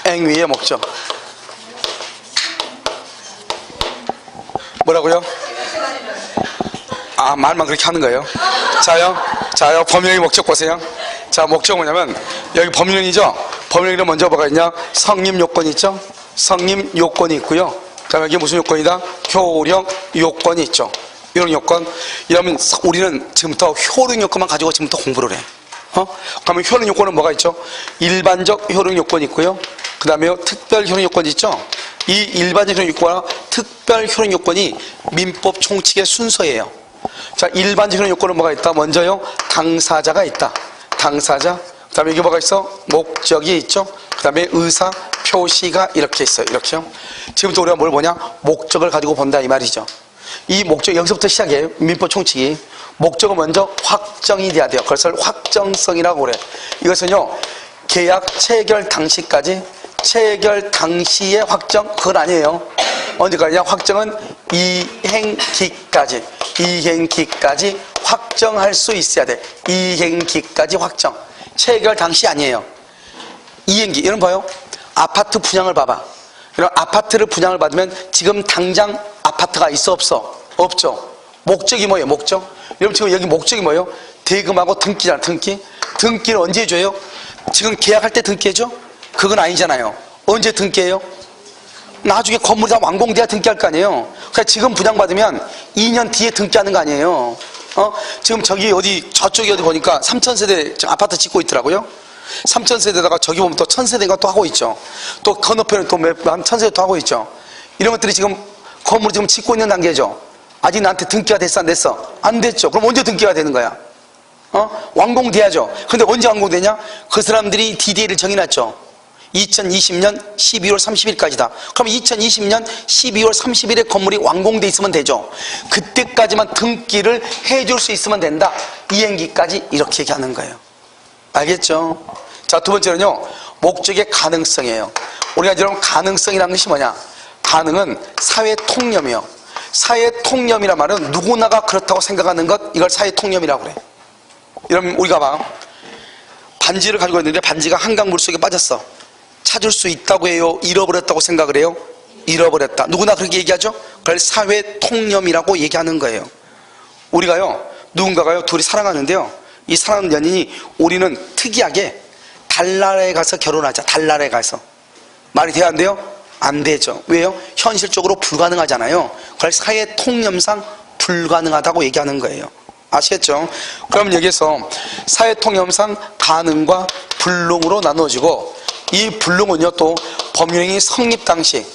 앵위의 목적. 뭐라고요? 아, 말만 그렇게 하는 거예요. 자요, 법령의 목적 보세요. 자, 목적은 뭐냐면, 여기 법령이죠? 법령에 먼저 뭐가 있냐? 성립 요건이 있죠? 성립 요건이 있고요. 그 다음에 여기 무슨 요건이다? 효력 요건이 있죠. 이런 요건. 이러면 우리는 지금부터 효력 요건만 가지고 지금부터 공부를 해. 그러면 효력 요건은 뭐가 있죠? 일반적 효력 요건이 있고요. 그 다음에 특별 효력 요건이 있죠? 이 일반적 효력 요건과 특별 효력 요건이 민법 총칙의 순서예요. 자, 일반적 효력 요건은 뭐가 있다? 먼저요, 당사자가 있다. 당사자. 그 다음에 여기 뭐가 있어? 목적이 있죠? 그 다음에 의사 표시가 이렇게 있어요. 이렇게요. 지금부터 우리가 뭘 보냐? 목적을 가지고 본다 이 말이죠. 이 목적, 여기서부터 시작해요. 민법 총칙이. 목적은 먼저 확정이 돼야 돼요. 그것을 확정성이라고 그래. 이것은요, 계약 체결 당시까지, 체결 당시의 확정, 그건 아니에요. 언제까지냐? 확정은 이행기까지 확정할 수 있어야 돼. 이행기까지 확정. 체결 당시 아니에요. 이행기. 이런 봐요. 아파트 분양을 봐봐. 이런 아파트를 분양을 받으면 지금 당장 아파트가 있어 없어? 없죠. 목적이 뭐예요? 목적. 여러분 지금 여기 목적이 뭐예요? 대금하고 등기잖아. 등기를 언제 해줘요? 지금 계약할 때 등기해줘? 그건 아니잖아요. 언제 등기해요? 나중에 건물이 다 완공돼야 등기할 거 아니에요. 그러니까 지금 분양받으면 2년 뒤에 등기하는 거 아니에요. 지금 저기 어디 저쪽에 어디 보니까 3000세대 아파트 짓고 있더라고요. 3000세대다가 저기 보면 또 1000세대가 또 하고 있죠. 또 건너편에 또 한 1000세대 또 하고 있죠. 이런 것들이 지금 건물을 지금 짓고 있는 단계죠. 아직 나한테 등기가 됐어 안 됐어? 안 됐죠. 그럼 언제 등기가 되는 거야? 완공돼야죠. 근데 언제 완공되냐? 그 사람들이 DDA를 정해놨죠. 2020년 12월 30일까지다. 그럼 2020년 12월 30일에 건물이 완공돼 있으면 되죠. 그때까지만 등기를 해줄 수 있으면 된다. 이행기까지 이렇게 얘기하는 거예요. 알겠죠? 자, 두 번째는요, 목적의 가능성이에요. 우리가 여러분 가능성이라는 것이 뭐냐? 가능은 사회 통념이요. 사회 통념이란 말은 누구나가 그렇다고 생각하는 것, 이걸 사회 통념이라고 그래. 여러분 우리가 봐, 반지를 가지고 있는데 반지가 한강 물속에 빠졌어. 찾을 수 있다고 해요? 잃어버렸다고 생각을 해요? 잃어버렸다. 누구나 그렇게 얘기하죠? 그걸 사회 통념이라고 얘기하는 거예요. 우리가요, 누군가가요, 둘이 사랑하는데요, 이 사랑하는 연인이 우리는 특이하게 달나라에 가서 결혼하자. 달나라에 가서. 말이 돼야 안 돼요? 안 되죠. 왜요? 현실적으로 불가능하잖아요. 그걸 사회 통념상 불가능하다고 얘기하는 거예요. 아시겠죠? 그러면 여기서 사회 통념상 가능과 불능으로 나누어지고, 이 불능은요, 또 법령이 성립 당시를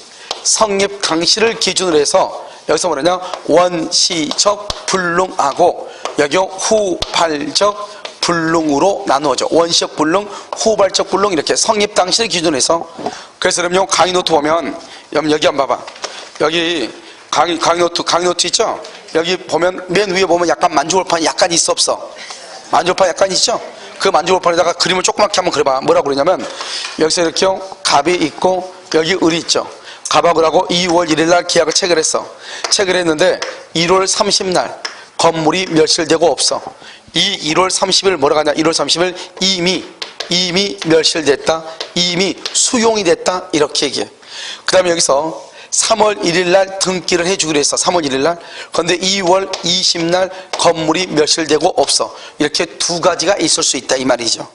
기준으로 해서 여기서 뭐냐냐, 원시적 불능하고 여기요 후발적 불능으로 나누어져. 원시적 불능, 후발적 불능, 이렇게 성립 당시를 기준으로 해서. 그래서 여러분 강의 노트 보면 여기 한번 봐봐. 여기 강의 노트 있죠? 여기 보면 맨 위에 보면 약간 만주골판 약간 있어 없어? 만주골판 약간 있죠? 그 만주골판에다가 그림을 조그맣게 한번 그려봐. 뭐라고 그러냐면, 여기서 이렇게 갑이 있고 여기 을이 있죠. 갑하고 하고 2월 1일날 계약을 체결했어. 체결했는데 1월 30날 건물이 멸실되고 없어. 이 1월 30일 뭐라고 하냐? 1월 30일 이미 멸실됐다, 이미 수용이 됐다, 이렇게 얘기해. 그 다음에 여기서 3월 1일날 등기를 해주기로 했어. 3월 1일날. 그런데 2월 20날 건물이 멸실되고 없어. 이렇게 두 가지가 있을 수 있다 이 말이죠.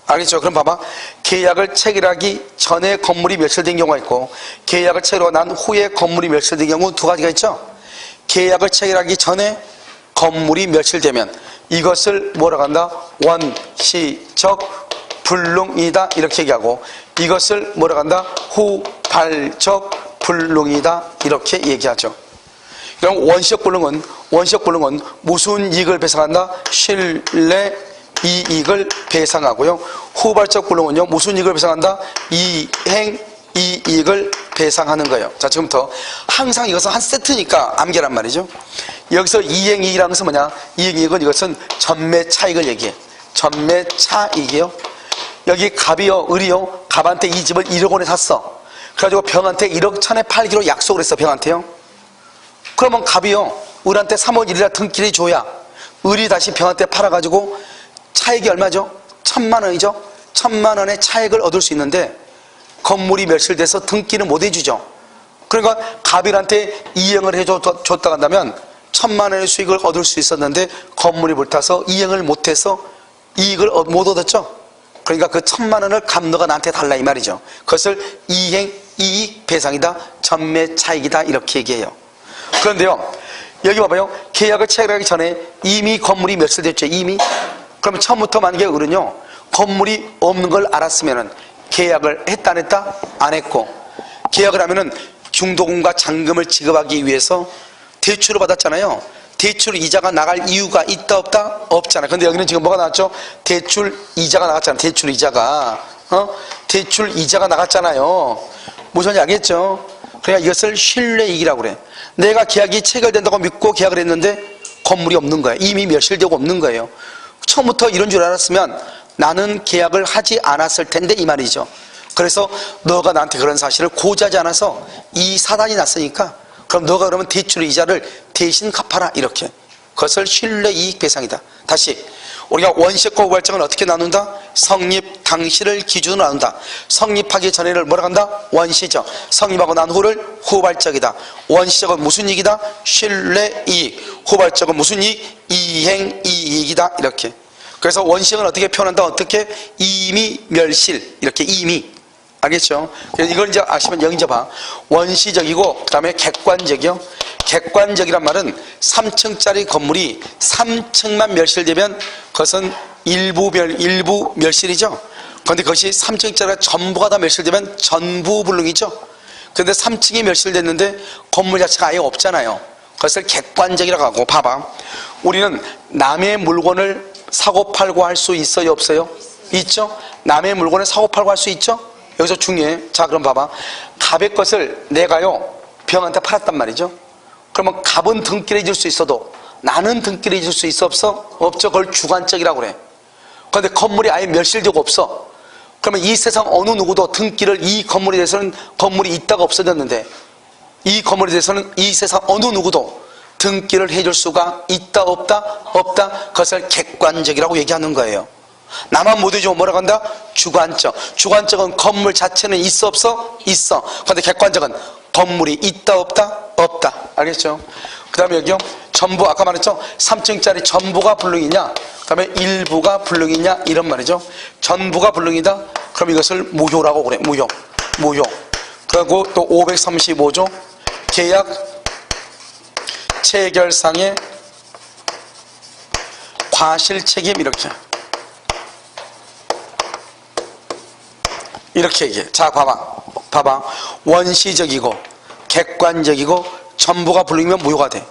알겠죠? 그럼 봐봐, 계약을 체결하기 전에 건물이 멸실된 경우가 있고, 계약을 체결하고 난 후에 건물이 멸실된 경우 두 가지가 있죠. 계약을 체결하기 전에 건물이 멸실되면 이것을 뭐라고 한다? 원시적 불능이다, 이렇게 얘기하고, 이것을 뭐라고 한다? 후발적 불능이다, 이렇게 얘기하죠. 그럼 원시적 불능은 무슨 이익을 배상한다? 신뢰 이익을 배상하고요. 후발적 불능은요, 무슨 이익을 배상한다? 이행 이익을 배상하는 거예요. 자, 지금부터 항상 이것은 한 세트니까 암기란 말이죠. 여기서 이행이익이라는 것은 뭐냐? 이행이익은 이것은 전매 차익을 얘기해. 전매 차익이요. 여기 갑이요, 을이요, 갑한테 이 집을 1억 원에 샀어. 그래가지고 병한테 1억 1,000에 팔기로 약속을 했어. 병한테요. 그러면 갑이요, 을한테 3월 1일날 등기를 줘야 을이 다시 병한테 팔아가지고 차익이 얼마죠? 1,000만 원이죠. 1,000만 원의 차익을 얻을 수 있는데, 건물이 멸실돼서 등기는 못 해주죠. 그러니까 갑일한테 이행을 해줬다 한다면 1,000만 원의 수익을 얻을 수 있었는데 건물이 불타서 이행을 못해서 이익을 못 얻었죠. 그러니까 그 1,000만 원을 갑너가 나한테 달라 이 말이죠. 그것을 이행, 이익, 배상이다, 전매, 차익이다 이렇게 얘기해요. 그런데요, 여기 봐봐요. 계약을 체결하기 전에 이미 건물이 멸실됐죠. 이미. 그러면 처음부터 만약에 그러면요, 건물이 없는 걸 알았으면은 계약을 했다 안 했다? 안 했고, 계약을 하면은 중도금과 잔금을 지급하기 위해서 대출을 받았잖아요. 대출 이자가 나갈 이유가 있다 없다? 없잖아요. 근데 여기는 지금 뭐가 나왔죠? 대출 이자가 나갔잖아요. 대출 이자가. 대출 이자가 나갔잖아요. 무슨 말인지 알겠죠? 그러니까 이것을 신뢰이익이라고 그래. 내가 계약이 체결된다고 믿고 계약을 했는데 건물이 없는 거예요. 이미 멸실되고 없는 거예요. 처음부터 이런 줄 알았으면 나는 계약을 하지 않았을 텐데 이 말이죠. 그래서 너가 나한테 그런 사실을 고지하지 않아서 이 사단이 났으니까 그럼 너가 그러면 대출 이자를 대신 갚아라 이렇게. 그것을 신뢰이익배상이다. 다시 우리가 원시적과 후발적은 어떻게 나눈다? 성립 당시를 기준으로 나눈다. 성립하기 전에를 뭐라 한다? 원시적. 성립하고 난 후를 후발적이다. 원시적은 무슨 이익이다? 신뢰이익. 후발적은 무슨 이익? 이행이익이다 이렇게. 그래서 원시적은 어떻게 표현한다? 어떻게? 이미 멸실 이렇게. 이미. 알겠죠? 이걸 이제 아시면 여기 이제 봐. 원시적이고 그 다음에 객관적이요. 객관적이란 말은 3층짜리 건물이 3층만 멸실되면 그것은 일부 멸실이죠. 그런데 그것이 3층짜리가 전부가 다 멸실되면 전부 불능이죠. 그런데 3층이 멸실됐는데 건물 자체가 아예 없잖아요. 그것을 객관적이라고 하고. 봐봐, 우리는 남의 물건을 사고 팔고 할 수 있어요 없어요? 있죠. 남의 물건을 사고 팔고 할 수 있죠. 여기서 중요해. 자, 그럼 봐봐. 갑의 것을 내가요 병한테 팔았단 말이죠. 그러면 갑은 등기를 해줄 수 있어도 나는 등기를 해줄 수 있어 없어? 없죠. 그걸 주관적이라고 그래. 그런데 건물이 아예 멸실되고 없어. 그러면 이 세상 어느 누구도 등기를, 이 건물에 대해서는 건물이 있다가 없어졌는데 이 건물에 대해서는 이 세상 어느 누구도 등기를 해줄 수가 있다 없다? 없다. 그것을 객관적이라고 얘기하는 거예요. 나만 못 해주면 뭐라고 한다? 주관적. 주관적은 건물 자체는 있어 없어? 있어. 그런데 객관적은 건물이 있다 없다? 없다. 알겠죠? 그 다음에 여기요, 전부. 아까 말했죠? 3층짜리 전부가 불능이냐, 그 다음에 일부가 불능이냐 이런 말이죠. 전부가 불능이다? 그럼 이것을 무효라고 그래. 무효. 무효. 그리고 또 535조 계약 체결상의 과실책임 이렇게 얘기해. 자, 봐봐. 원시적이고 객관적이고 전부가 불능이면 무효가 돼.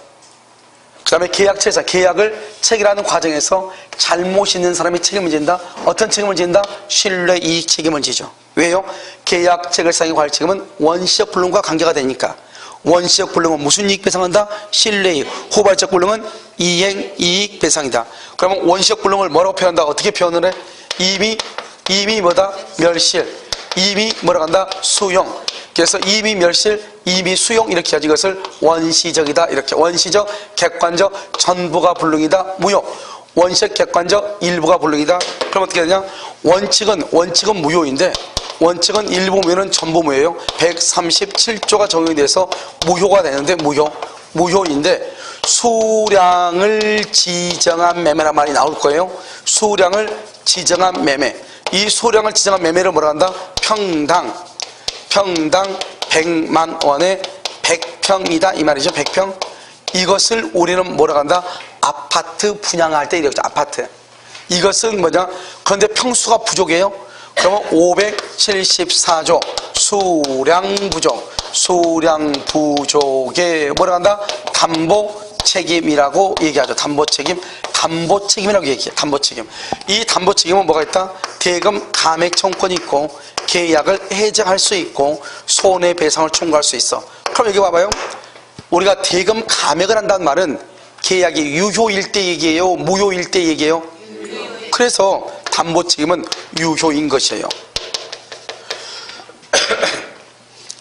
그 다음에 계약체에서 계약을 체결하는 과정에서 잘못 있는 사람이 책임을 진다. 어떤 책임을 진다? 신뢰이익 책임을 지죠. 왜요? 계약 체결상의 과실 책임은 원시적 불능과 관계가 되니까. 원시적 불능은 무슨 이익 배상한다? 신뢰이익. 후발적 불능은 이행이익 배상이다. 그러면 원시적 불능을 뭐라고 표현한다? 어떻게 표현을 해? 이미 뭐다? 멸실. 이미 뭐라고 한다? 수용. 그래서 이미 멸실, 이미 수용 이렇게 하지. 이것을 원시적이다 이렇게. 원시적, 객관적, 전부가 불능이다. 무효. 원시적, 객관적, 일부가 불능이다. 그럼 어떻게 되냐? 원칙은 무효인데 원칙은 일부 무효는 전부 무효예요. 137조가 적용이 돼서 무효가 되는데 무효인데 수량을 지정한 매매란 말이 나올 거예요. 수량을 지정한 매매. 이 수량을 지정한 매매를 뭐라 한다? 평당 100만 원에 100평이다 이 말이죠. 100평. 이것을 우리는 뭐라 한다? 아파트 분양할 때 이렇게. 아파트. 이것은 뭐냐? 그런데 평수가 부족해요. 그러면 574조 수량 부족에 뭐라 한다? 담보 책임이라고 얘기하죠. 담보 책임이라고 얘기해요. 담보 책임. 이 담보 책임은 뭐가 있다? 대금 감액 청구권이 있고 계약을 해지할 수 있고 손해배상을 청구할 수 있어. 그럼 여기 봐봐요. 우리가 대금 감액을 한다는 말은 계약이 유효일 때 얘기해요? 무효일 때 얘기해요? 그래서 담보 책임은 유효인 것이에요.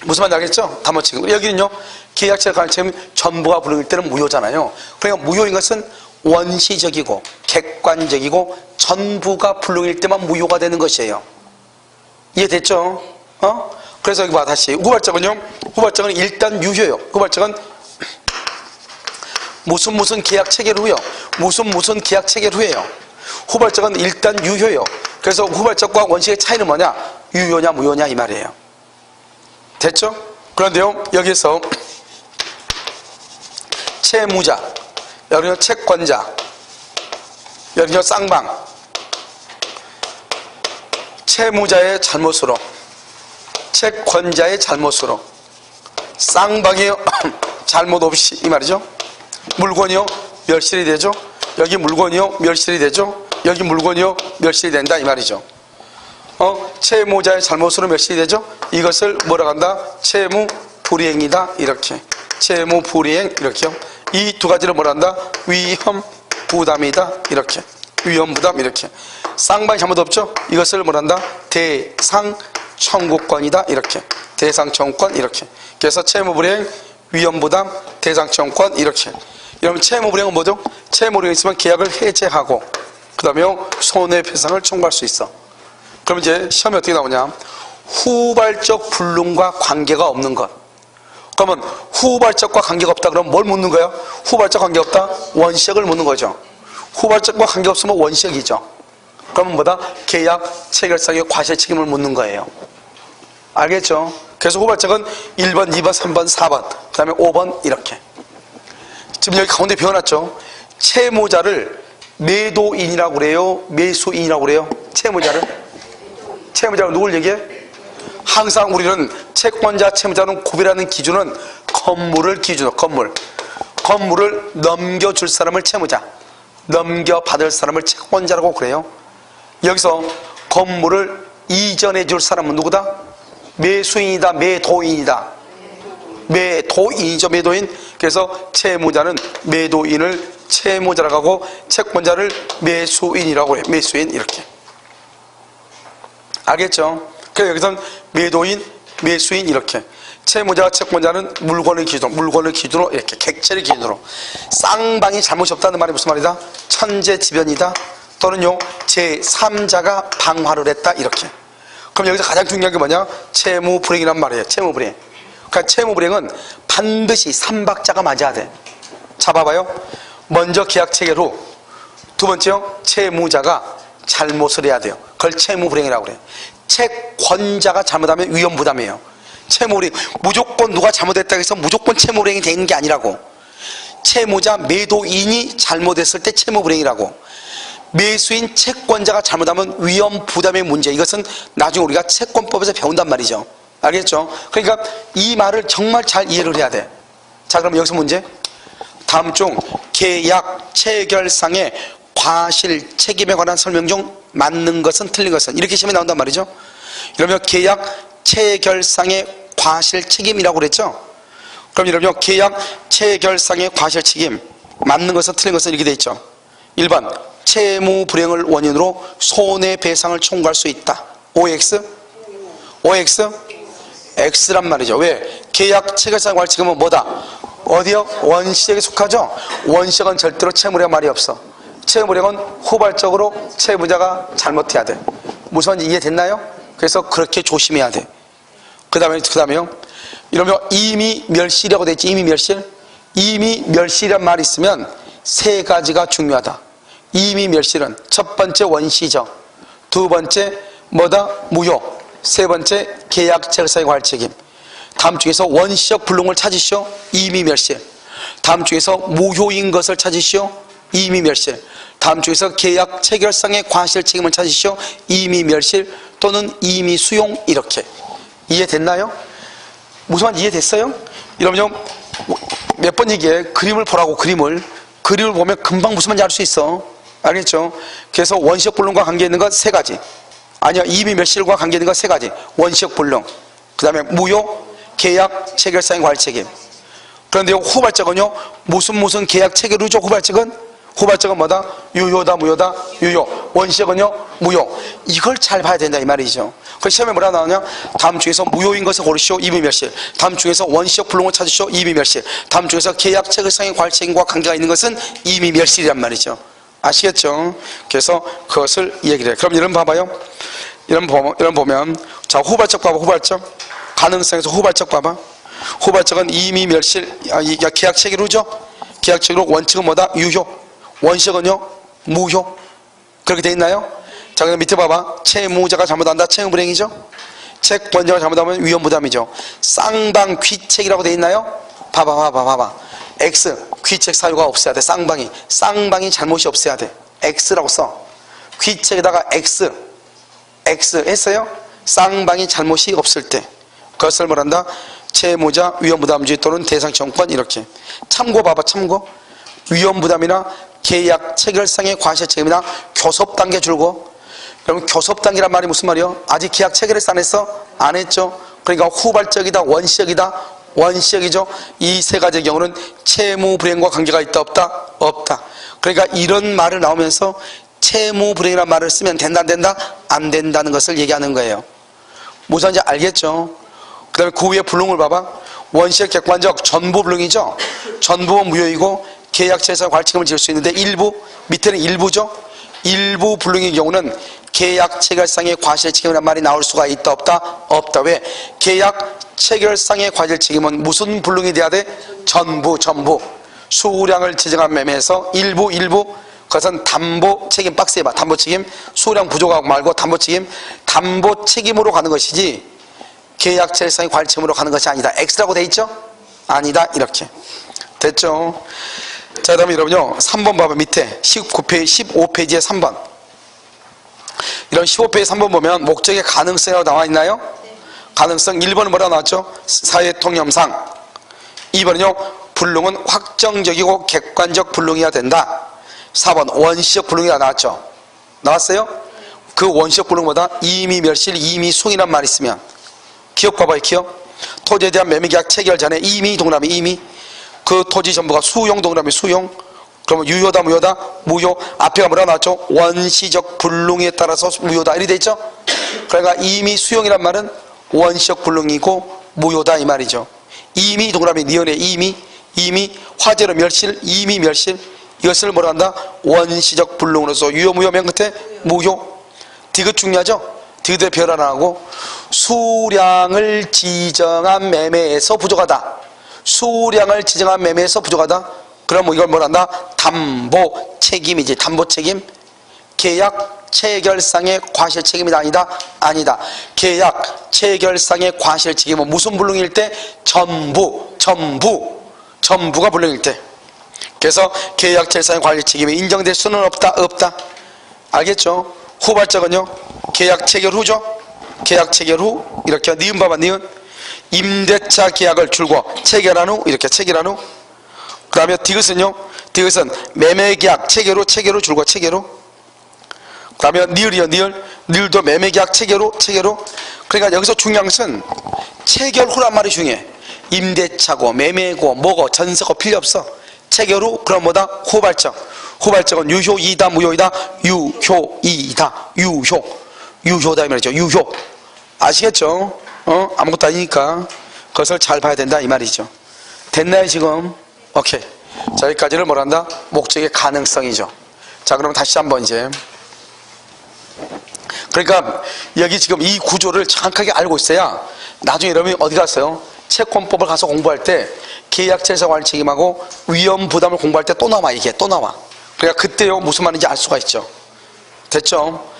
무슨 말인지 알겠죠? 담보 책임. 여기는요, 계약체 관할 책임 전부가 불능일 때는 무효잖아요. 그러니까 무효인 것은 원시적이고 객관적이고 전부가 불능일 때만 무효가 되는 것이에요. 이해됐죠? 그래서 여기 봐, 다시. 후발적은요, 후발적은 일단 유효요. 후발적은 무슨 계약 체결 후요. 무슨 계약 체결 후에요. 후발적은 일단 유효요. 그래서 후발적과 원식의 차이는 뭐냐? 유효냐, 무효냐, 이 말이에요. 됐죠? 그런데요, 여기서 채무자, 여기는 채권자, 여기는 쌍방, 채무자의 잘못으로, 채권자의 잘못으로, 쌍방의 잘못 없이, 이 말이죠. 물건이요, 멸실이 되죠. 여기 물건이요, 멸실이 되죠. 여기 물건이요, 멸실이 된다, 이 말이죠. 채무자의 잘못으로 멸실이 되죠. 이것을 뭐라고 한다? 채무 불이행이다, 이렇게. 채무 불이행, 이렇게요. 이 두 가지를 뭐라 한다? 위험 부담이다, 이렇게. 위험 부담, 이렇게. 쌍방이 잘못 없죠? 이것을 뭐라 한다? 대상 청구권이다, 이렇게. 대상 청구권, 이렇게. 그래서 채무 불이행, 위험 부담, 대상 청구권, 이렇게. 여러분, 채무 불이행은 뭐죠? 채무 불이행이 있으면 계약을 해제하고, 그 다음에 손해배상을 청구할 수 있어. 그럼 이제 시험이 어떻게 나오냐? 후발적 불능과 관계가 없는 것. 그러면 후발적과 관계가 없다 그러면 뭘 묻는 거예요? 후발적 관계 없다? 원시액을 묻는 거죠. 후발적과 관계 없으면 원시액이죠. 그러면 뭐다? 계약 체결상의 과실 책임을 묻는 거예요. 알겠죠? 그래서 후발적은 1번, 2번, 3번, 4번, 그 다음에 5번 이렇게. 지금 여기 가운데 배워놨죠? 채무자를 매도인이라고 그래요? 매수인이라고 그래요? 채무자를 누굴 얘기해? 항상 우리는 채권자, 채무자는 구별하는 기준은 건물을 기준으로, 건물을 넘겨줄 사람을 채무자, 넘겨받을 사람을 채권자라고 그래요. 여기서 건물을 이전해 줄 사람은 누구다? 매수인이다, 매도인이다. 매도인이죠, 매도인. 그래서 채무자는 매도인을 채무자라고 하고 채권자를 매수인이라고 해요. 매수인, 이렇게. 알겠죠? 그래서 여기서는 매도인, 매수인, 이렇게. 채무자, 채권자는 물건을 기준으로, 이렇게. 객체를 기준으로. 쌍방이 잘못이 없다는 말이 무슨 말이다? 천재지변이다. 또는요, 제3자가 방화를 했다, 이렇게. 그럼 여기서 가장 중요한 게 뭐냐? 채무불이행이란 말이에요. 채무불이행. 그러니까 채무불이행은 반드시 3박자가 맞아야 돼. 자, 봐봐요. 먼저 계약 체결 후. 두 번째요, 채무자가 잘못을 해야 돼요. 그걸 채무불이행이라고 그래요. 채권자가 잘못하면 위험부담이에요. 채무불이행, 무조건 누가 잘못했다고 해서 무조건 채무불이행이 되는 게 아니라고. 채무자, 매도인이 잘못했을 때 채무불이행이라고. 매수인, 채권자가 잘못하면 위험부담의 문제. 이것은 나중에 우리가 채권법에서 배운단 말이죠. 알겠죠? 그러니까 이 말을 정말 잘 이해를 해야 돼. 자, 그럼 여기서 문제. 다음 중 계약 체결상의 과실 책임에 관한 설명 중 맞는 것은 틀린 것은, 이렇게 시험에 나온단 말이죠. 그러면 계약 체결상의 과실 책임이라고 그랬죠. 그럼 여러분, 계약 체결상의 과실 책임 맞는 것은 틀린 것은 이렇게 돼 있죠. 1번 채무 불이행을 원인으로 손해배상을 청구할 수 있다. OX? X란 말이죠. 왜? 계약 체결상의 과실 책임은 뭐다? 어디요? 원시액에 속하죠. 원시액은 절대로 채무불이행 말이 없어. 채무불이행은 후발적으로 채무자가 잘못해야 돼. 무슨 말인지 이해됐나요? 그래서 그렇게 조심해야 돼. 그 다음에요. 이러면 이미 멸실이라고 돼 있지. 이미 멸실. 이미 멸실이란 말이 있으면 세 가지가 중요하다. 이미 멸실은 첫 번째 원시죠. 두 번째 뭐다? 무효. 세 번째 계약 체결상의 과실 책임. 다음 중에서 원시적 불능을 찾으시오. 이미 멸실. 다음 중에서 무효인 것을 찾으시오. 이미 멸실. 다음 중에서 계약 체결상의 과실 책임을 찾으시오. 이미 멸실 또는 이미 수용, 이렇게. 이해됐나요? 무슨 말인지 이해됐어요? 여러분요, 몇 번 얘기해. 그림을 보라고. 그림을 보면 금방 무슨 말인지 알 수 있어. 알겠죠? 그래서 원시적 불능과 관계 있는 것 세 가지. 아니야, 이미 멸실과 관계 있는 것 세 가지. 원시적 불능, 그 다음에 무효, 계약 체결상의 과실 책임. 그런데 후발적은요, 무슨 계약 체결 후죠. 후발적은 뭐다? 유효다, 무효다? 유효. 원시적은요, 무효. 이걸 잘 봐야 된다, 이 말이죠. 그 시험에 뭐라 나오냐? 다음 중에서 무효인 것을 고르시오. 이미 멸실. 다음 중에서 원시적 불능을 찾으시오. 이미 멸실. 다음 중에서 계약 체결상의 과실 책임과 관계가 있는 것은 이미 멸실이란 말이죠. 아시겠죠? 그래서 그것을 얘기를 해. 그럼 이런 봐봐요. 이런 보면, 자, 후발적 봐봐. 가능성에서 후발적 봐봐. 후발적은 이미 멸실, 계약 체결후죠. 계약 체결후 원칙은 뭐다? 유효. 원칙은요? 무효. 그렇게 돼 있나요? 자, 그럼 밑에 봐봐. 채무자가 잘못한다. 채무불이행이죠. 채권자가 잘못하면 위험부담이죠. 쌍방 귀책이라고 돼 있나요? 봐봐. X 귀책 사유가 없어야 돼. 쌍방이 잘못이 없어야 돼. X라고 써. 귀책에다가 X 했어요? 쌍방이 잘못이 없을 때 그것을 뭐란다? 채무자 위험부담주의 또는 대상청권. 이렇게 참고 봐봐. 참고 위험부담이나 계약 체결상의 과실책임이나 교섭단계 줄고. 여러분 교섭단계란 말이 무슨 말이요? 아직 계약 체결했어 안 했어? 안 했죠. 그러니까 후발적이다 원시적이다. 원시적이죠. 이 세 가지의 경우는 채무불이행과 관계가 있다 없다? 없다. 그러니까 이런 말을 나오면서 채무불이행이라는 말을 쓰면 된다 안 된다? 안 된다는 것을 얘기하는 거예요. 무슨 말인지 알겠죠? 그 다음에 그 위에 불능을 봐봐. 원시적 객관적 전부불능이죠. 전부는 무효이고 계약체에서 과실책임을 지을 수 있는데 일부, 밑에는 일부죠. 일부 불능의 경우는 계약 체결상의 과실책임이라는 말이 나올 수가 있다 없다? 없다. 왜? 계약 체결상의 과실책임은 무슨 불능이 돼야 돼? 전부. 수량을 지정한 매매에서 일부 그것은 담보 책임. 박스에 봐. 담보 책임. 수량 부족하고 말고 담보 책임으로 가는 것이지 계약 체결상의 과실책임으로 가는 것이 아니다. X라고 돼 있죠? 아니다. 이렇게 됐죠? 자, 그 다음에 여러분요 3번 봐봐. 밑에 15페이지에 3번. 이런 15페이지 3번 보면 목적의 가능성이라고 나와 있나요? 가능성 1번은 뭐라고 나왔죠? 사회통념상. 2번은요 불능은 확정적이고 객관적 불능이어야 된다. 4번 원시적 불능이라 나왔죠? 나왔어요? 그 원시적 불능보다 이미 멸실 이미 숭이란 말이 있으면 기억 봐봐요. 기억. 토지에 대한 매매계약 체결 전에 이미 동그라미 이미 그 토지 전부가 수용 동그라미 수용. 그러면 유효다 무효다? 무효. 앞에가 뭐라 나왔죠? 원시적 불능에 따라서 무효다. 이렇게 돼 있죠? 그러니까 이미 수용이란 말은 원시적 불능이고 무효다 이 말이죠. 이미 동그라미 니은에 이미 화재로 멸실 이미 멸실. 이것을 뭐라 한다? 원시적 불능으로서 유효 무효 맨 끝에 무효. 디귿 중요하죠? 디귿에 별 하나 하고 수량을 지정한 매매에서 부족하다. 수량을 지정한 매매에서 부족하다. 그럼 이걸 뭐란다? 담보 책임이지. 담보 책임. 계약 체결상의 과실 책임이다 아니다? 아니다. 계약 체결상의 과실 책임은 무슨 불능일 때? 전부가 불능일 때. 그래서 계약 체결상의 과실 책임이 인정될 수는 없다. 알겠죠? 후발적은요 계약 체결 후죠. 계약 체결 후 이렇게 니은 봐봐. 니은 임대차 계약을 줄고 체결한 후 이렇게 체결한 후. 그 다음에 디귿은요 디귿은 매매계약 체결 후 줄고 체결 후. 그 다음에 니을도 매매계약 체결 후. 그러니까 여기서 중요한 것은 체결 후란 말이 중요해. 임대차고 매매고 뭐고 전세고 필요 없어. 체결 후 그럼 뭐다? 후발적은 유효이다 무효이다? 유효다 이 말이죠. 유효. 아시겠죠? 아무것도 아니니까 그것을 잘 봐야 된다 이 말이죠. 됐나요 지금? 오케이. 자, 여기까지를 뭐란다? 목적의 가능성이죠. 자, 그럼 다시 한번 이제. 그러니까 여기 지금 이 구조를 정확하게 알고 있어야 나중에 여러분이 어디 갔어요? 채권법을 가서 공부할 때 계약체에서 관리 책임하고 위험 부담을 공부할 때 또 나와. 이게 또 나와. 그러니까 그때요 무슨 말인지 알 수가 있죠. 됐죠?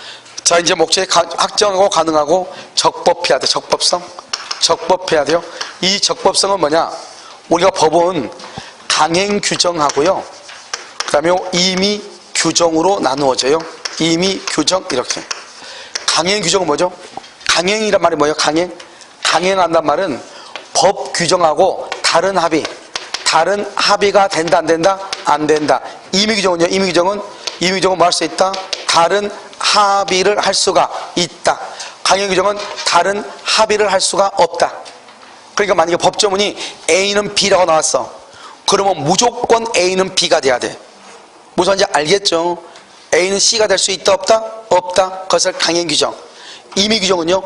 자, 이제 목적이 확정하고 가능하고 적법해야 돼. 적법해야 돼요. 이 적법성은 뭐냐? 우리가 법은 강행 규정하고요. 그 다음에 임의 규정으로 나누어져요. 임의 규정 이렇게. 강행 규정은 뭐죠? 강행이란 말이 뭐예요? 강행한단 말은 법 규정하고 다른 합의가 된다 안 된다? 안 된다. 임의 규정은요? 임의 규정은 뭐 할 수 있다? 다른 합의를 할 수가 있다. 강행 규정은 다른 합의를 할 수가 없다. 그러니까 만약에 법조문이 A는 B라고 나왔어. 그러면 무조건 A는 B가 돼야 돼. 무슨 말인지 알겠죠? A는 C가 될 수 있다 없다? 없다. 그것을 강행 규정. 임의 규정은요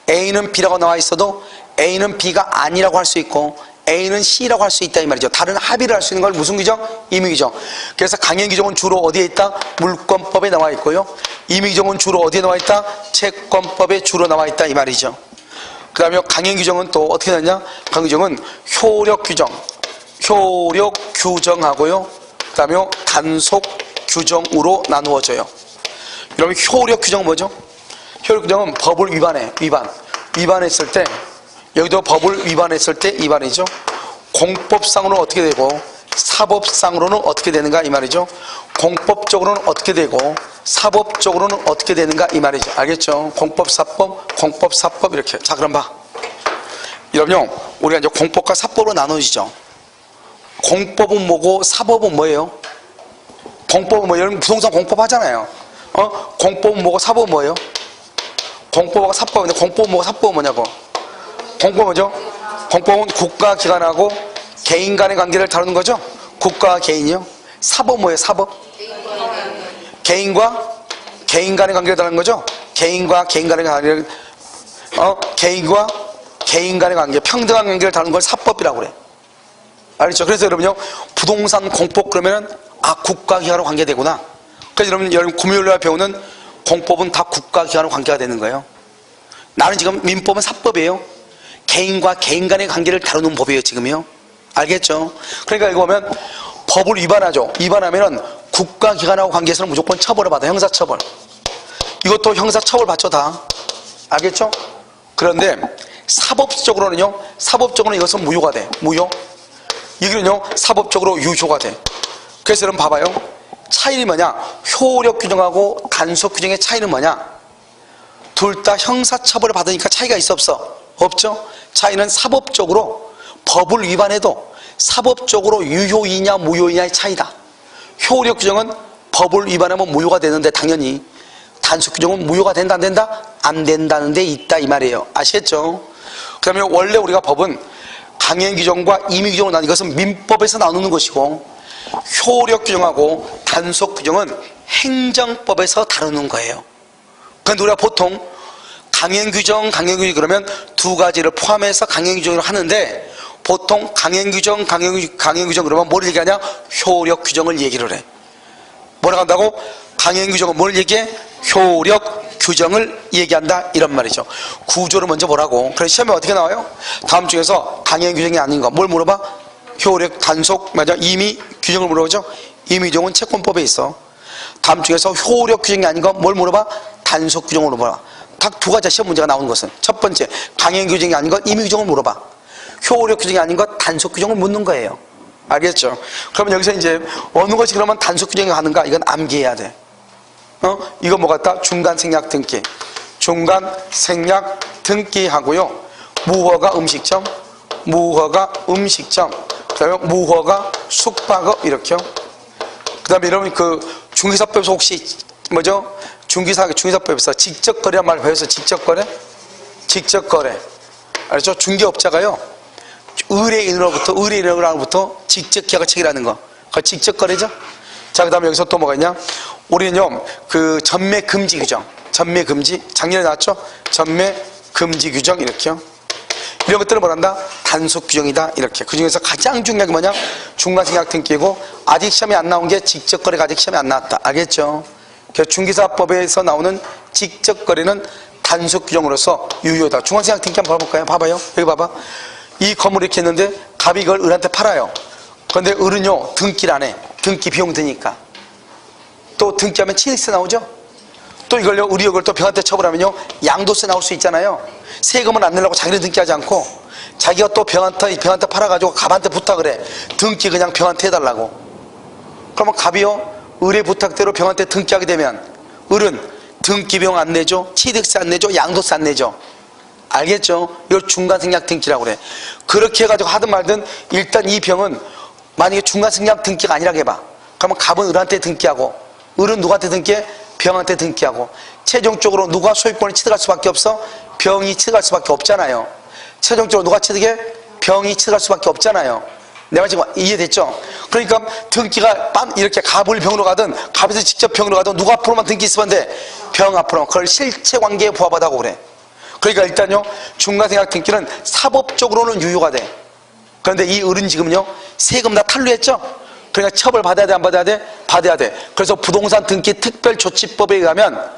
A는 B라고 나와 있어도 A는 B가 아니라고 할 수 있고 A는 C라고 할 수 있다 이 말이죠. 다른 합의를 할 수 있는 걸 무슨 규정? 임의 규정. 그래서 강행 규정은 주로 어디에 있다? 물권법에 나와 있고요. 임의 규정은 주로 어디에 나와 있다? 채권법에 주로 나와 있다 이 말이죠. 그 다음에 강행규정은 또 어떻게 되느냐? 강행규정은 효력규정하고요. 그 다음에 단속규정으로 나누어져요. 여러분, 효력규정은 뭐죠? 효력규정은 법을 위반했을 때, 여기도 법을 위반했을 때 이 말이죠. 공법상으로는 어떻게 되고, 사법상으로는 어떻게 되는가 이 말이죠. 공법적으로는 어떻게 되고, 사법적으로는 어떻게 되는가 이 말이죠. 알겠죠? 공법, 사법 이렇게. 자, 그럼 봐. 여러분요, 우리가 이제 공법과 사법으로 나눠지죠. 공법은 뭐고 사법은 뭐예요? 공법은 뭐예요? 여러분 부동산 공법 하잖아요. 공법은 뭐고 사법은 뭐예요? 공법하고 사법인데 공법은 뭐고 사법은 뭐냐고. 공법은 뭐죠? 공법은 국가기관하고 개인 간의 관계를 다루는 거죠. 국가와 개인이요. 사법은 뭐예요? 사법? 개인과 개인 간의 관계를 다루는 거죠. 개인과 개인 간의 관계를 개인과 개인 간의 관계, 평등한 관계를 다루는 걸 사법이라고 그래. 알겠죠? 그래서 여러분요, 부동산 공법 그러면은 국가기관으로 관계되구나. 그래서 여러분 금요일날 배우는 공법은 다 국가기관으로 관계가 되는 거예요. 나는 지금 민법은 사법이에요. 개인과 개인 간의 관계를 다루는 법이에요, 지금요. 알겠죠? 그러니까 이거 보면 법을 위반하죠. 위반하면은 국가기관하고 관계에서는 무조건 처벌을 받아. 형사처벌. 이것도 형사처벌 받죠, 다. 알겠죠? 그런데 사법적으로는요, 사법적으로는 이것은 무효가 돼. 무효. 이거는요, 사법적으로 유효가 돼. 그래서 여러분 봐봐요. 차이는 뭐냐? 효력 규정하고 단속 규정의 차이는 뭐냐? 둘 다 형사처벌을 받으니까 차이가 있어 없어? 없죠? 차이는 사법적으로 법을 위반해도 사법적으로 유효이냐 무효이냐의 차이다. 효력 규정은 법을 위반하면 무효가 되는데 당연히 단속 규정은 무효가 된다 안 된다? 안 된다는 데 있다 이 말이에요. 아시겠죠? 그 다음에 원래 우리가 법은 강행 규정과 임의 규정으로 나누는 이것은 민법에서 나누는 것이고, 효력 규정하고 단속 규정은 행정법에서 다루는 거예요. 그런데 우리가 보통 강행 규정 그러면 두 가지를 포함해서 강행 규정을 하는데, 보통 강행 규정 그러면 뭘 얘기하냐? 효력 규정을 얘기를 해. 뭐라고 한다고? 강행 규정은 뭘 얘기해? 효력 규정을 얘기한다 이런 말이죠. 구조를 먼저 보라고. 그래서 시험에 어떻게 나와요? 다음 중에서 강행 규정이 아닌 거 뭘 물어봐? 효력, 단속, 맞아, 임의 규정을 물어보죠. 임의 규정은 채권법에 있어. 다음 중에서 효력 규정이 아닌 거 뭘 물어봐? 단속 규정으로 물어봐. 딱 두 가지 시험 문제가 나오는 것은, 첫 번째 강행 규정이 아닌 것 임의 규정을 물어봐. 효력 규정이 아닌 것 단속 규정을 묻는 거예요. 알겠죠? 그러면 여기서 이제 어느 것이 그러면 단속 규정이 가는가? 이건 암기해야 돼. 이거 뭐 같다? 중간 생략 등기. 중간 생략 등기하고요. 무허가 음식점, 그다음에 무허가 숙박업 이렇게요. 그다음에 여러분 그 중개사법에서 혹시 뭐죠? 중개사법에서 직접거래란 말 배워서 직접거래? 알죠? 중개업자가요. 의뢰인으로부터 직접 계약을 체결하는 거. 그거 직접거래죠? 자, 그 다음에 여기서 또 뭐가 있냐? 우리는요, 그 전매 금지 규정. 작년에 나왔죠? 전매 금지 규정, 이렇게요. 이런 것들을 뭐란다? 단속 규정이다, 이렇게. 그 중에서 가장 중요한 게 뭐냐? 중간생략 등기고, 아직 시험에 안 나온 게 직접거래가 아직 시험에 안 나왔다. 알겠죠? 그래서 중개사법에서 나오는 직접거래는 단속 규정으로서 유효다. 중간생략 등기 한번 봐볼까요? 봐봐요. 여기 봐봐. 이 건물을 이렇게 했는데, 갑이 이걸 을한테 팔아요. 그런데 을은요, 등기를 안 해. 등기 비용 드니까. 또 등기하면 취득세 나오죠? 또 이걸요, 이걸 또 병한테 처벌하면요, 양도세 나올 수 있잖아요. 세금은 안 내려고 자기는 등기하지 않고, 자기가 또 병한테 팔아가지고 갑한테 부탁을 해. 등기 그냥 병한테 해달라고. 그러면 갑이요, 을의 부탁대로 병한테 등기하게 되면, 을은 등기 비용 안 내죠? 취득세 안 내죠? 양도세 안 내죠? 알겠죠? 이걸 중간생략 등기라고 그래. 그렇게 해가지고 하든 말든, 일단 이 병은 만약에 중간생략 등기가 아니라고 해봐. 그러면 갑은 을한테 등기하고, 을은 누구한테 등기해? 병한테 등기하고, 최종적으로 누가 소유권을 취득할 수밖에 없어? 병이 취득할 수밖에 없잖아요. 최종적으로 누가 취득해? 병이 취득할 수밖에 없잖아요. 내 말 지금 이해됐죠? 그러니까 등기가 이렇게 갑을 병으로 가든 갑에서 직접 병으로 가든 누가 앞으로만 등기 있으면 돼? 병 앞으로. 그걸 실체관계에 부합하다고 그래. 그러니까 일단요, 중간생략 등기는 사법적으로는 유효가 돼. 그런데 이 을은 지금요, 세금 다 탈루했죠? 그러니까 처벌 받아야 돼, 안 받아야 돼? 받아야 돼. 그래서 부동산 등기 특별조치법에 의하면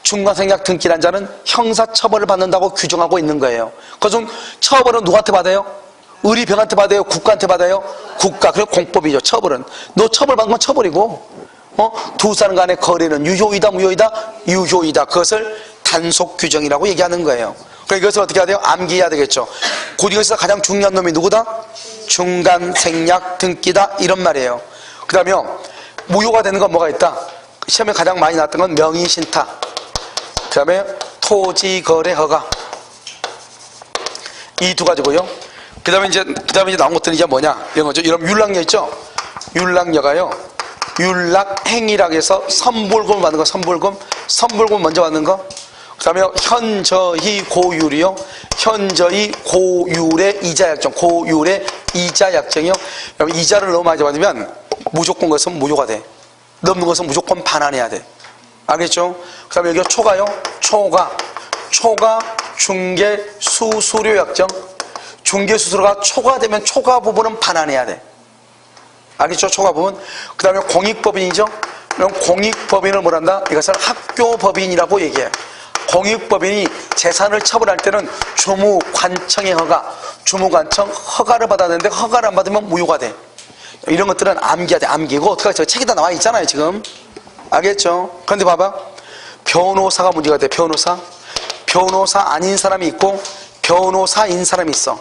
중간생략 등기란 자는 형사처벌을 받는다고 규정하고 있는 거예요. 그것은 처벌은 누구한테 받아요? 의리병한테 받아요? 국가한테 받아요? 국가. 그리고 공법이죠. 처벌은. 너 처벌받은 건 처벌이고, 두 사람 간의 거래는 유효이다, 무효이다? 유효이다. 그것을 단속 규정이라고 얘기하는 거예요. 그러니까 이것을 어떻게 해야 돼요? 암기해야 되겠죠. 고등에서 가장 중요한 놈이 누구다? 중간생략 등기다. 이런 말이에요. 그 다음에 무효가 되는 건 뭐가 있다? 시험에 가장 많이 나왔던 건 명의신탁. 그 다음에 토지거래허가. 이 두 가지고요. 그 다음에 이제 나온 것들은 이제 뭐냐? 이런 거죠. 이런 율락녀 있죠? 율락녀가요. 율락행위라고 해서 선불금을 받는 거, 선불금 먼저 받는 거. 그 다음에 현저히 고율이요. 현저히 고율의 이자약정, 고율의 이자약정이요. 그러면 이자를 너무 많이 받으면 무조건 것은 무효가 돼. 넘는 것은 무조건 반환해야 돼. 알겠죠? 그 다음에 여기가 초가요. 초가 중개 수수료 약정. 중개 수수료가 초과되면 초과 부분은 반환해야 돼. 알겠죠? 초과 부분. 그 다음에 공익법인이죠. 그럼 공익법인을 뭐란다? 이것을 학교법인이라고 얘기해. 공익법인이 재산을 처분할 때는 주무관청의 허가, 주무관청 허가를 받아야 되는데 허가를 안 받으면 무효가 돼. 이런 것들은 암기해야 돼. 암기고 어떻게 저 책에다 나와 있잖아요 지금. 알겠죠? 그런데 봐봐, 변호사가 문제가 돼. 변호사 아닌 사람이 있고 변호사인 사람이 있어.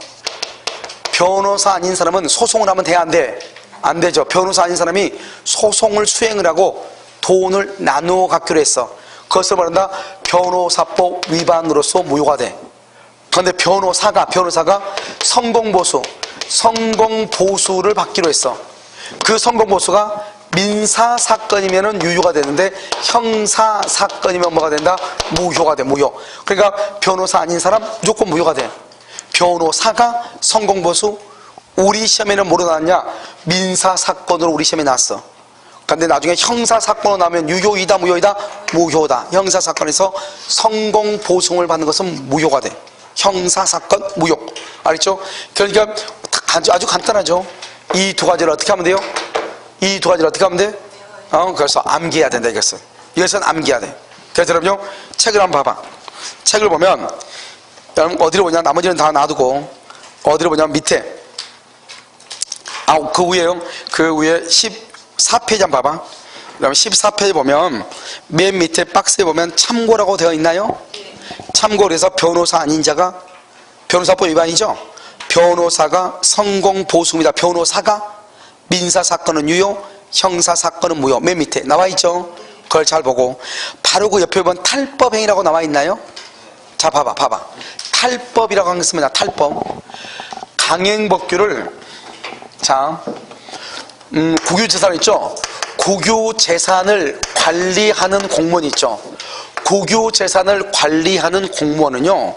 변호사 아닌 사람은 소송을 하면 돼, 안 돼? 안 되죠. 변호사 아닌 사람이 소송을 수행을 하고 돈을 나누어 갖기로 했어. 그것을 말한다? 변호사법 위반으로서 무효가 돼. 그런데 변호사가 성공보수를 받기로 했어. 그 성공보수가 민사사건이면 유효가 되는데 형사사건이면 뭐가 된다? 무효가 돼. 무효. 그러니까 변호사 아닌 사람 무조건 무효가 돼. 변호사가 성공보수, 우리 시험에는 뭐로 나왔냐? 민사사건으로 우리 시험에 나왔어. 근데 나중에 형사사건으로 나오면 유효이다, 무효이다? 무효다. 형사사건에서 성공보수를 받는 것은 무효가 돼. 형사사건 무효. 알겠죠? 그러니까 아주 간단하죠. 이 두 가지를 어떻게 하면 돼요? 이 두 가지를 어떻게 하면 돼? 그래서 암기해야 된다, 이것은 암기해야 돼. 그래서 여러분요, 책을 한번 봐봐. 책을 보면, 여러분 어디로 보냐? 나머지는 다 놔두고, 어디로 보냐면 밑에. 그 위에 14페이지 한번 봐봐. 그다음에 14페이지 보면, 맨 밑에 박스에 보면 참고라고 되어 있나요? 참고를 해서 변호사 아닌 자가, 변호사법 위반이죠? 변호사가 성공보수입니다. 변호사가 민사사건은 유효, 형사사건은 무효. 맨 밑에 나와 있죠? 그걸 잘 보고. 바로 그 옆에 보면 탈법행위라고 나와 있나요? 자, 봐봐. 탈법이라고 한 게 있습니다. 탈법. 강행법규를, 자, 국유재산 있죠? 국유재산을 관리하는 공무원 있죠? 국유재산을 관리하는 공무원은요,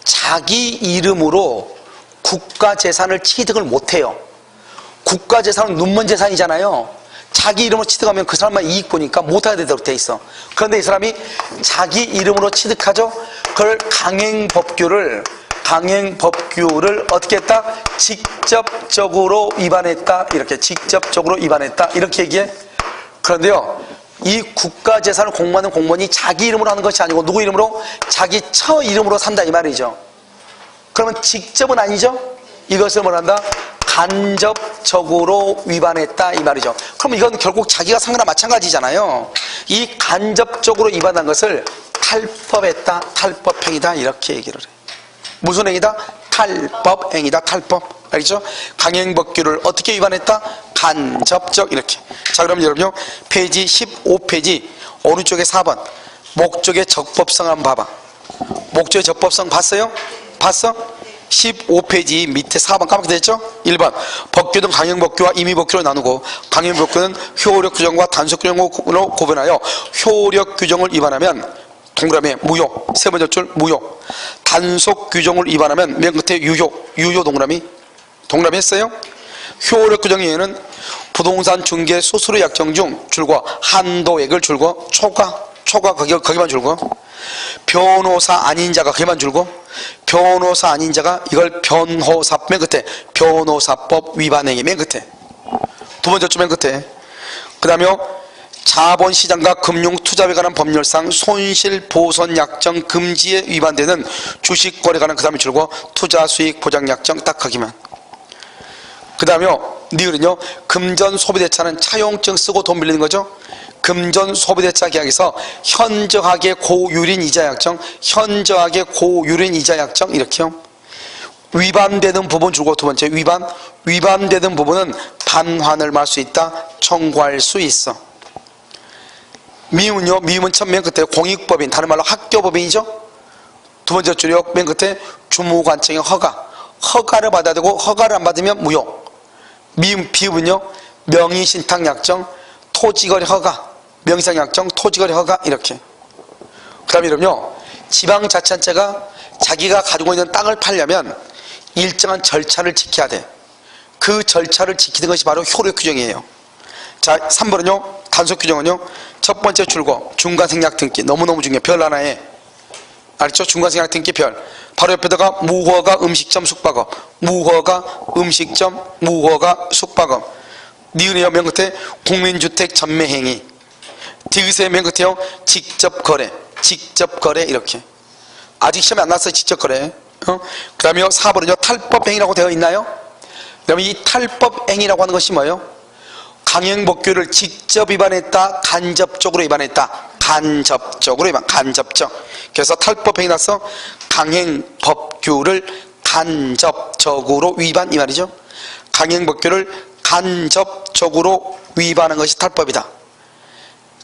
자기 이름으로 국가재산을 취득을 못해요. 국가재산은 눈먼 재산이잖아요. 자기 이름으로 취득하면 그 사람만 이익 보니까 못하게 되도록 돼 있어. 그런데 이 사람이 자기 이름으로 취득하죠? 그걸 강행법규를 어떻게 했다? 직접적으로 위반했다. 이렇게 직접적으로 위반했다. 이렇게 얘기해. 그런데요, 이 국가재산을 공부하는 공무원이 자기 이름으로 하는 것이 아니고 누구 이름으로? 자기 처 이름으로 산다 이 말이죠. 그러면 직접은 아니죠? 이것을 뭐란다? 간접적으로 위반했다 이 말이죠. 그럼 이건 결국 자기가 산 거나 마찬가지잖아요. 이 간접적으로 위반한 것을 탈법했다, 탈법행위다 이렇게 얘기를 해. 무슨 행위다? 탈법행위다, 탈법. 알겠죠? 강행법규를 어떻게 위반했다? 간접적 이렇게. 자, 그럼 여러분요, 페이지 15페이지 오른쪽에 4번 목적의 적법성 한번 봐봐. 목적의 적법성 봤어요? 봤어? 15페이지 밑에 4번 까맣게 됐죠? 1번 법규 등 강행법규와 임의법규로 나누고, 강행법규는 효력 규정과 단속 규정으로 구분하여 효력 규정을 위반하면 동그라미 무효, 세 번째 줄 무효. 단속 규정을 위반하면 맨 끝에 유효 동그라미 했어요? 효력 규정에는 부동산 중개 수수료 약정 중 줄과 한도액을 줄고, 초과 거기만 줄고, 변호사 아닌 자가 거기만 줄고, 변호사 아닌 자가 이걸 변호사 맨 끝에 변호사법 위반 행위 맨 끝에 두 번째 줄 맨 끝에. 그 다음에 자본시장과 금융투자에 관한 법률상 손실보선약정 금지에 위반되는 주식거래에 관한 그 다음에 줄고 투자수익보장약정 딱 하기만. 그 다음에요, 니을은요, 금전소비대차는 차용증 쓰고 돈 빌리는 거죠. 금전소비대차 계약에서 현저하게 고유린 이자약정, 현저하게 고유린 이자약정 이렇게요. 위반되는 부분 줄고 두 번째 위반되는 부분은 반환을 말할 수 있다, 청구할 수 있어. 미음은요, 미음은 첫 맨 끝에 공익법인, 다른 말로 학교법인이죠. 두 번째 줄이요, 맨 끝에 주무관청의 허가를 받아야 되고 허가를 안 받으면 무효. 미음, 비읍은요, 명의신탁약정, 토지거래 허가, 명의신탁약정, 토지거래 허가 이렇게. 그 다음에 이러면요, 지방자치단체가 자기가 가지고 있는 땅을 팔려면 일정한 절차를 지켜야 돼. 그 절차를 지키는 것이 바로 효력 규정이에요. 자, 3번은요, 단속 규정은요, 첫 번째 줄거 중간생략 등기, 너무너무 중요해. 별 하나에, 알죠? 중간생략 등기 별. 바로 옆에다가 무허가 음식점 숙박업, 무허가 음식점, 무허가 숙박업. 니은이요, 맨 끝에 국민주택 전매행위. 디귿의 맨 끝에요, 직접거래, 직접거래 이렇게. 아직 시험에 안 났어요, 직접거래. 그 다음에요, 4번은요, 탈법행위라고 되어 있나요? 그러면 이 탈법행위라고 하는 것이 뭐예요? 강행법규를 직접 위반했다, 간접적으로 위반했다. 간접적으로 위반, 간접적. 그래서 탈법행위 나서 강행법규를 간접적으로 위반 이 말이죠. 강행법규를 간접적으로 위반한 것이 탈법이다.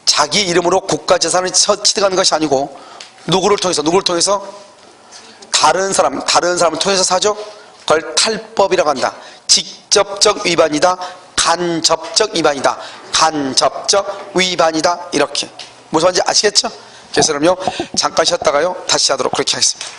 자기 이름으로 국가재산을 취득하는 것이 아니고 누구를 통해서 다른 사람을 통해서 사죠. 그걸 탈법이라고 한다. 직접적 위반이다, 간접적 위반이다, 간접적 위반이다 이렇게. 무슨 말인지 아시겠죠? 그래서 그럼요, 잠깐 쉬었다가요 다시 하도록 그렇게 하겠습니다.